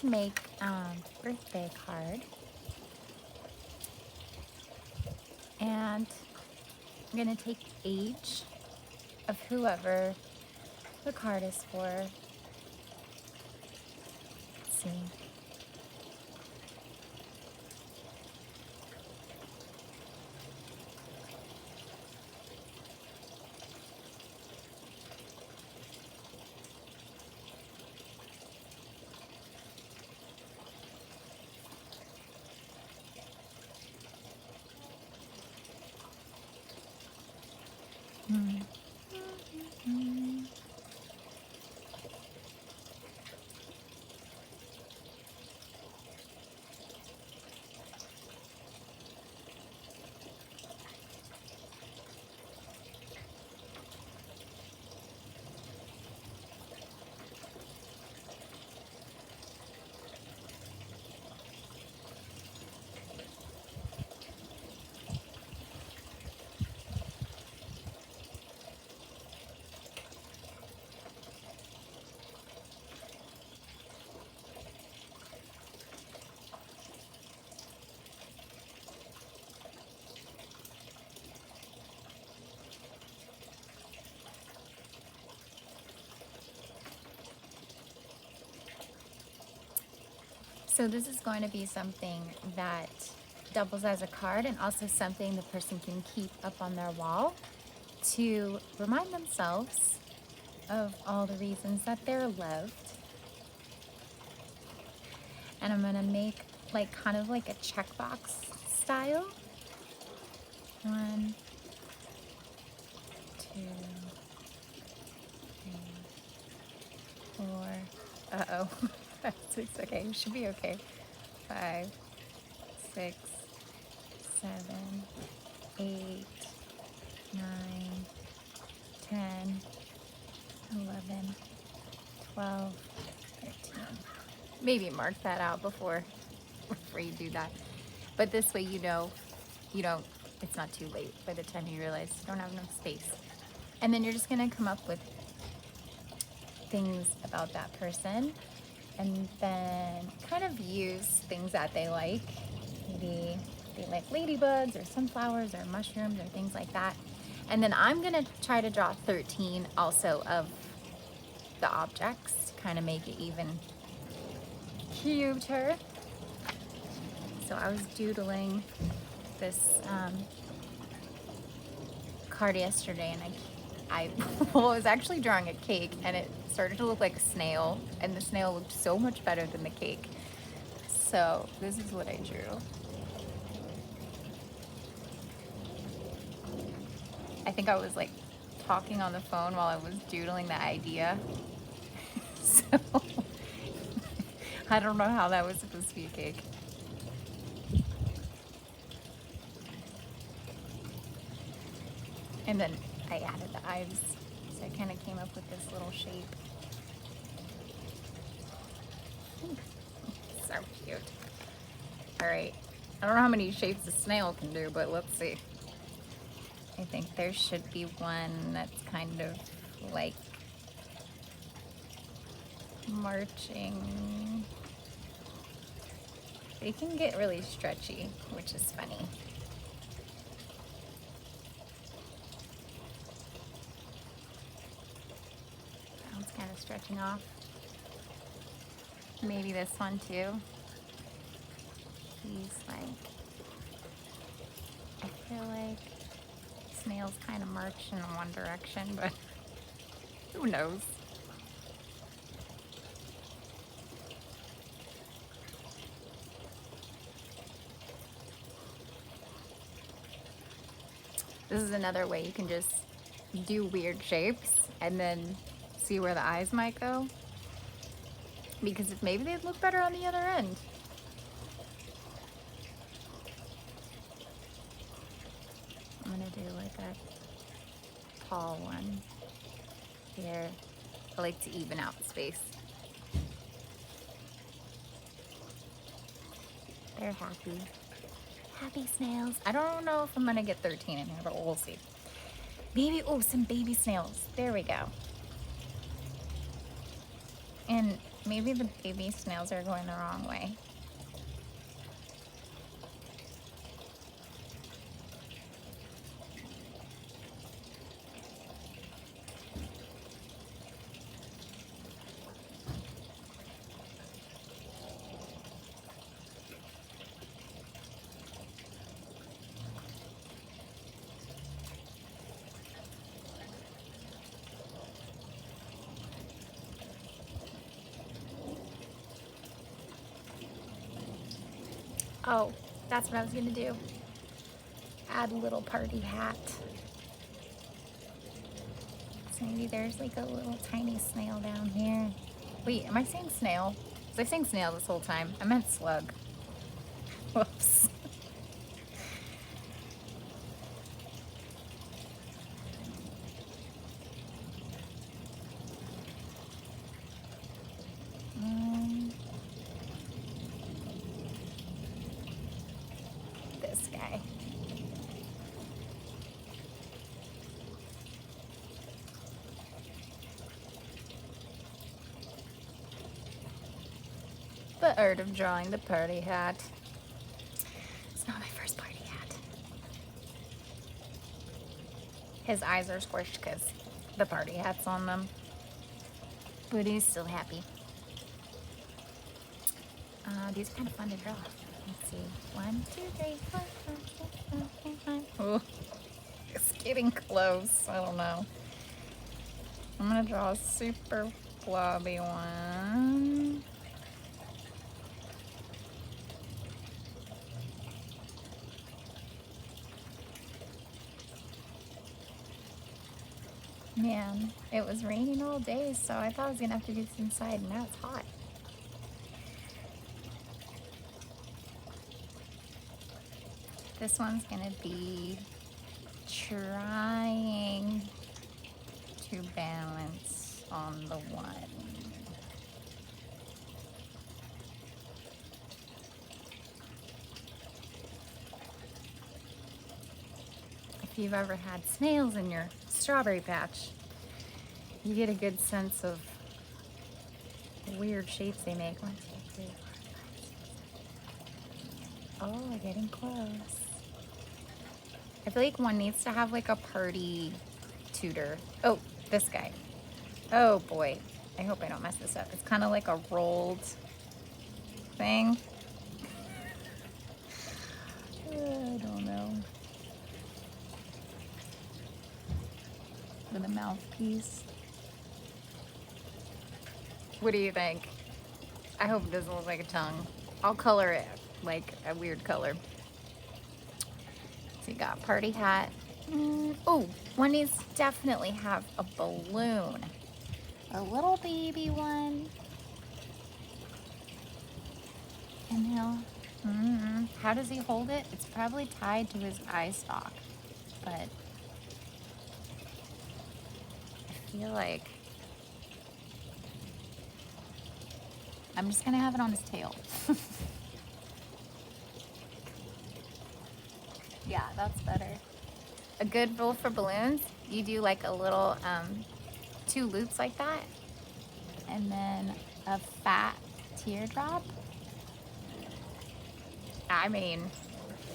to make birthday card. And I'm gonna take age of whoever the card is for. Let's see. So this is going to be something that doubles as a card and also something the person can keep up on their wall to remind themselves of all the reasons that they're loved. And I'm gonna make like kind of like a checkbox style. 1, 2, 3, 4. Uh-oh. 6, okay, it should be okay. 5, 6, 7, 8, 9, 10, 11, 12, 13. Maybe mark that out before you do that. But this way you know it's not too late by the time you realize you don't have enough space. And then you're just gonna come up with things about that person and then kind of use things that they like. Maybe they like ladybugs or sunflowers or mushrooms or things like that. And then I'm gonna try to draw 13 also of the objects to kind of make it even cuter. So I was doodling this card yesterday, and I was actually drawing a cake, and it started to look like a snail, and the snail looked so much better than the cake. So this is what I drew. I think I was like talking on the phone while I was doodling the idea. So I don't know how that was supposed to be a cake. And then I added the eyes, so I kind of came up with this little shape. So cute. All right, I don't know how many shapes a snail can do, but let's see. I think there should be one that's kind of like marching. They can get really stretchy, which is funny. That one's kind of stretching off. Maybe this one too. He's like, I feel like snails kind of march in one direction, but who knows? This is another way you can just do weird shapes and then see where the eyes might go. Because if maybe they'd look better on the other end. I'm gonna do like a tall one here. I like to even out the space. They're happy. Happy snails. I don't know if I'm gonna get 13 in here, but we'll see. Maybe, oh, some baby snails. There we go. And Maybe the baby snails are going the wrong way. Oh, that's what I was gonna do. Add a little party hat. So maybe there's like a little tiny snail down here. Wait, am I saying snail? Was I saying snail this whole time? I meant slug. Whoops. This guy. The art of drawing the party hat. It's not my first party hat. His eyes are squished because the party hat's on them. But he's still happy. These are kind of fun to draw. Let's see. 1, 2, 3, 4, 5, 6, 7, 8, 9. Oh, it's getting close. I don't know. I'm gonna draw a super blobby one. Man, it was raining all day, so I thought I was gonna have to do this inside, and now it's hot. This one's gonna be trying to balance on the one. If you've ever had snails in your strawberry patch, you get a good sense of the weird shapes they make. 1, 2, 3, 4, 5, 6, 7. Oh, we're getting close. I feel like one needs to have like a party tutor. Oh, this guy. Oh boy. I hope I don't mess this up. It's kind of like a rolled thing. I don't know. With a mouthpiece. What do you think? I hope it doesn't look like a tongue. I'll color it like a weird color. So you got party hat. Oh, one needs to definitely have a balloon. A little baby one. And he'll, how does he hold it? It's probably tied to his eye stalk, but I feel like I'm just gonna have it on his tail. Yeah, that's better. A good rule for balloons, you do like a little 2 loops like that, and then a fat teardrop. I mean,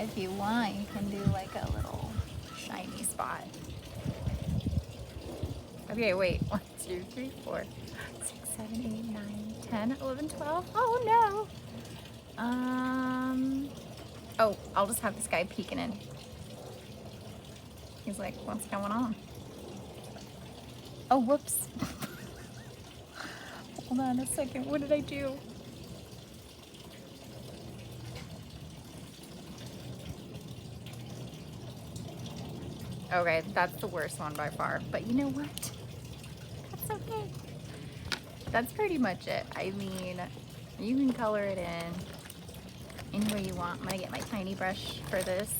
if you want, you can do like a little shiny spot. Okay, wait. 1, 2, 3, 4, 6, 7, 8, 9, 10, 11, 12. Oh no. Oh, I'll just have this guy peeking in. He's like, what's going on? Oh, whoops. Hold on a second. What did I do? Okay, that's the worst one by far. But you know what? That's okay. That's pretty much it. I mean, you can color it in any way you want. I'm gonna get my tiny brush for this.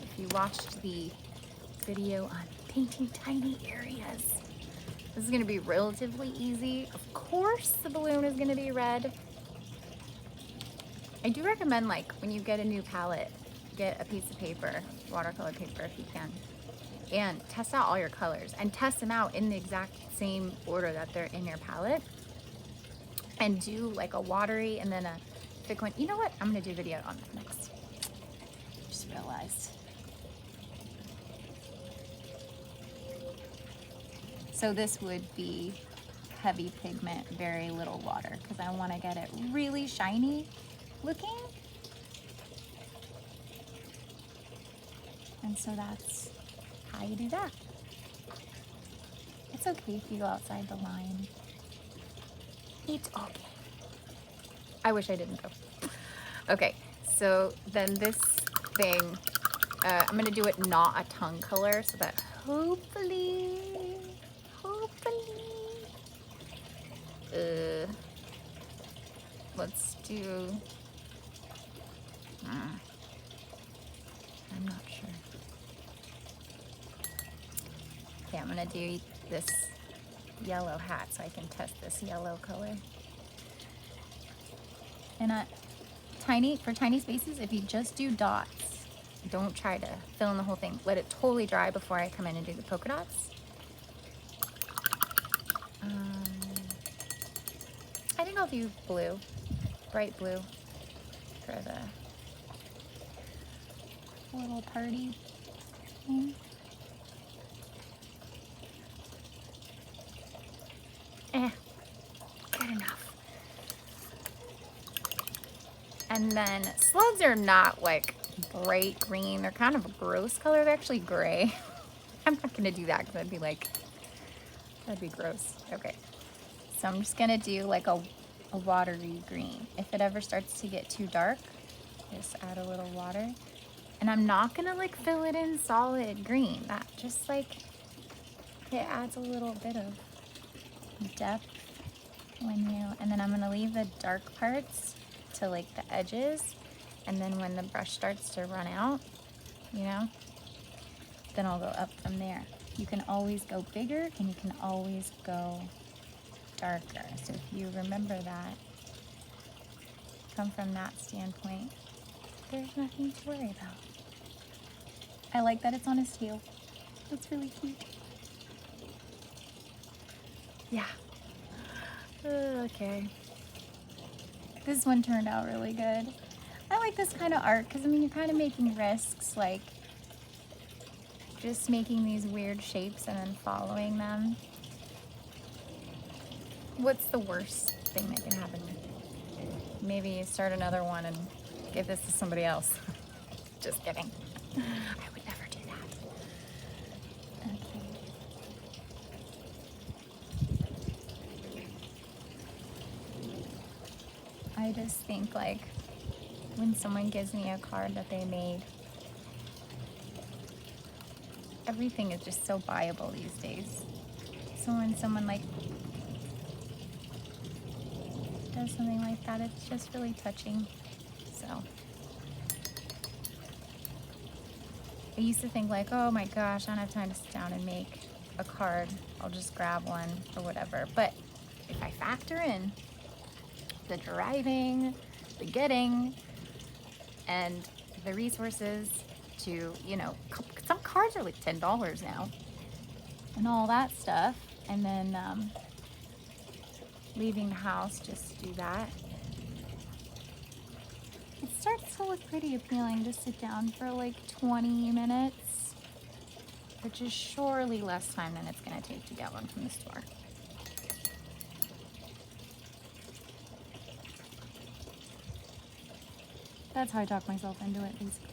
If you watched the video on painting tiny areas, this is gonna be relatively easy. Of course, the balloon is gonna be red. I do recommend, like, when you get a new palette, get a piece of paper, watercolor paper if you can, and test out all your colors and test them out in the exact same order that they're in your palette. and do like a watery and then a thick one. You know what? I'm gonna do a video on that next. Just realized. So this would be heavy pigment, very little water, because I want to get it really shiny looking. And so that's how you do that. It's okay if you go outside the line. It's okay. I wish I didn't go. Okay, so then this thing, I'm gonna do it not a tongue color so that hopefully, let's do, I'm not sure. Okay, I'm gonna do this yellow hat so I can test this yellow color. And for tiny spaces, if you just do dots, don't try to fill in the whole thing. Let it totally dry before I come in and do the polka dots. I think I'll do blue, bright blue, for the little party thing. Good enough. And then slugs are not like bright green. They're kind of a gross color. They're actually gray. I'm not gonna do that because I'd be like, that'd be gross. Okay. So I'm just gonna do like a watery green. If it ever starts to get too dark, just add a little water. And I'm not gonna like fill it in solid green. That just like, it adds a little bit of depth and then I'm gonna leave the dark parts to like the edges. And then when the brush starts to run out, you know, then I'll go up from there. You can always go bigger and you can always go darker. So if you remember that, come from that standpoint, there's nothing to worry about. I like that it's on his tail. That's really cute. Yeah. Okay. This one turned out really good. I like this kind of art because, I mean, you're kind of making risks, like just making these weird shapes and then following them. What's the worst thing that can happen? Maybe start another one and give this to somebody else. Just kidding. I would never do that. Okay. I just think like when someone gives me a card that they made, everything is just so buyable these days. So when someone like does something like that, it's just really touching. So I used to think like, oh my gosh, I don't have time to sit down and make a card. I'll just grab one or whatever. But if I factor in the driving, the getting, and the resources to, you know, some cards are like $10 now and all that stuff. And then leaving the house just to do that. It starts to look pretty appealing to sit down for like 20 minutes, which is surely less time than it's going to take to get one from the store. That's how I talk myself into it, basically.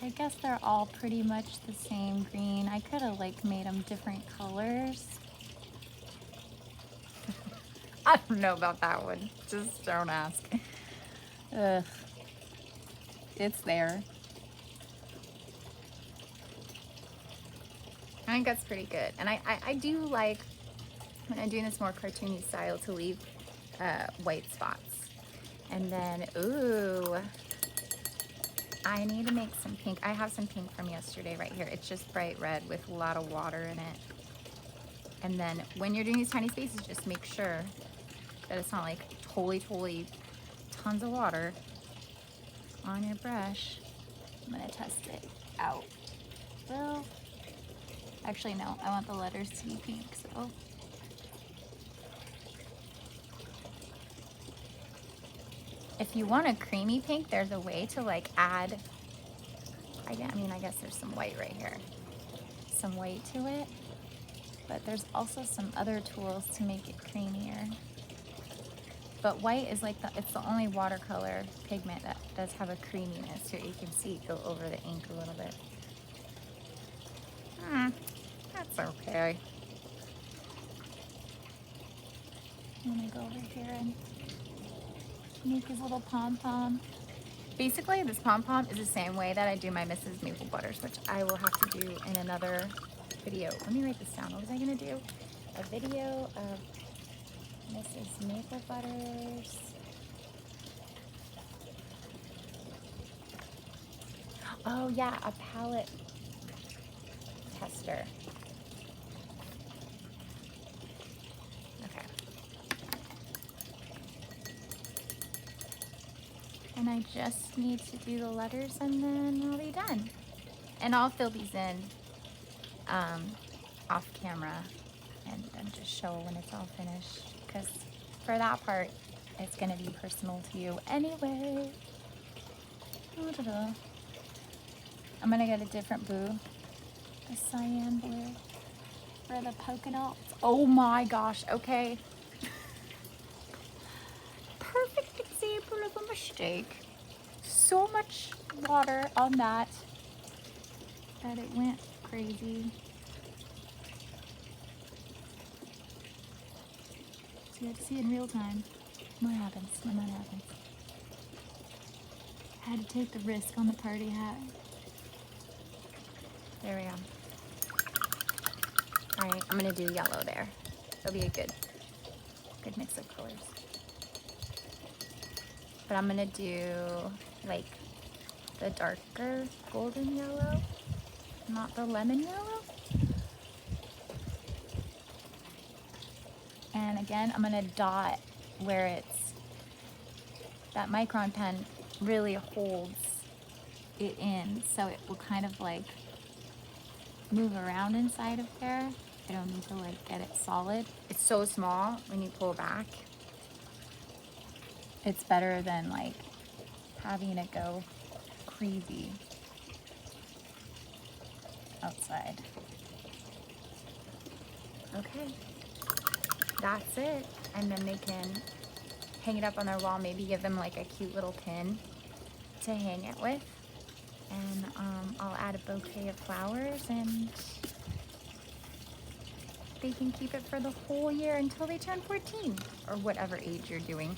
I guess they're all pretty much the same green. I could have like made them different colors. I don't know about that one. Just don't ask. Ugh. It's there. I think that's pretty good. And I do like, when I'm doing this more cartoony style, to leave white spots. And then, ooh, I need to make some pink. I have some pink from yesterday right here. It's just bright red with a lot of water in it. And then when you're doing these tiny spaces, just make sure that it's not like totally tons of water on your brush. I'm gonna test it out. Well, Actually, no, I want the letters to be pink, so. If you want a creamy pink, there's a way to like add, I mean, I guess there's some white right here, some white to it, but there's also some other tools to make it creamier. But white is like it's the only watercolor pigment that does have a creaminess to it. You can see it go over the ink a little bit. That's okay. I'm gonna go over here and make his little pom-pom. Basically, this pom-pom is the same way that I do my Mrs. Maple Butters, which I will have to do in another video. Let me write this down. What was I gonna do? A video of Mrs. Maple Butters. Oh yeah, a palette tester. Okay. And I just need to do the letters and then I'll be done. And I'll fill these in off camera and just show when it's all finished. Because for that part, it's going to be personal to you anyway. I'm going to get a different blue, a cyan blue for the polka dots. Oh my gosh, okay. Perfect example of a mistake. So much water on that it went crazy. So you have to see in real time what happens when that happens. I had to take the risk on the party hat. There we go. All right, I'm gonna do yellow there. It'll be a good mix of colors. But I'm gonna do like the darker golden yellow, not the lemon yellow. And again, I'm gonna dot where it's, that micron pen really holds it in, so it will kind of like move around inside of there. I don't need to like get it solid. It's so small when you pull back. It's better than like having it go crazy outside. Okay, that's it. And then they can hang it up on their wall, maybe give them like a cute little pin to hang it with. And I'll add a bouquet of flowers and they can keep it for the whole year until they turn 14 or whatever age you're doing.